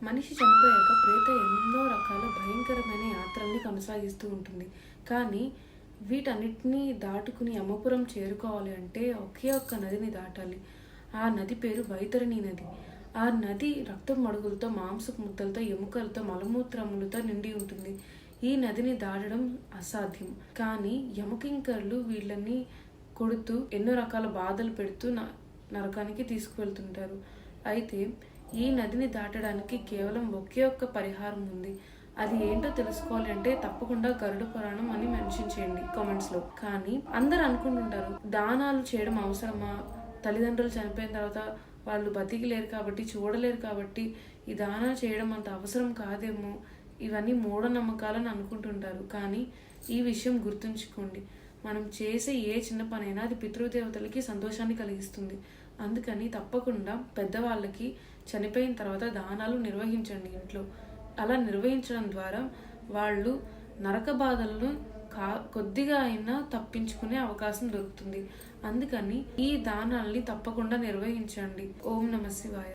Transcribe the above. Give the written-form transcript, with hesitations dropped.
మనిషి చనిపోయాక ప్రేత ఎన్నో రకాల భయంకరమైన యాత్రల్ని కొనసాగిస్తూ ఉంటుంది. కానీ వీటన్నిటినీ దాటుకుని యమపురం చేరుకోవాలి అంటే ఒకే ఒక్క నదిని దాటాలి. ఆ నది పేరు వైతరణి నది. ఆ నది రక్తం మడుగులతో, మాంసపు ముద్దలతో, ఎముకలతో, మలమూత్రములతో నిండి ఉంటుంది. ఈ నదిని దాటడం అసాధ్యం. కానీ యమకింకర్లు వీళ్ళని కొడుతూ ఎన్నో రకాల బాధలు పెడుతూ నరకానికి తీసుకువెళ్తుంటారు. అయితే ఈ నదిని దాటడానికి కేవలం ఒకే ఒక్క పరిహారం ఉంది. అది ఏంటో తెలుసుకోవాలి అంటే తప్పకుండా గరుడ పురాణం అని మెన్షన్ చేయండి కామెంట్స్లో. కానీ అందరు అనుకుంటుంటారు దానాలు చేయడం అవసరమా, తల్లిదండ్రులు చనిపోయిన తర్వాత వాళ్ళు బతికి లేరు కాబట్టి, చూడలేరు కాబట్టి ఈ దానాలు చేయడం అంత అవసరం కాదేమో, ఇవన్నీ మూఢనమ్మకాలని అనుకుంటుంటారు. కానీ ఈ విషయం గుర్తుంచుకోండి, మనం చేసే ఏ చిన్న పనైనా అది పితృదేవతలకి సంతోషాన్ని కలిగిస్తుంది. అందుకని తప్పకుండా పెద్దవాళ్ళకి చనిపోయిన తర్వాత దానాలు నిర్వహించండి ఇంట్లో. అలా నిర్వహించడం ద్వారా వాళ్ళు నరక బాధలను కొద్దిగా అయినా తప్పించుకునే అవకాశం దొరుకుతుంది. అందుకని ఈ దానాల్ని తప్పకుండా నిర్వహించండి. ఓం నమః శివాయ.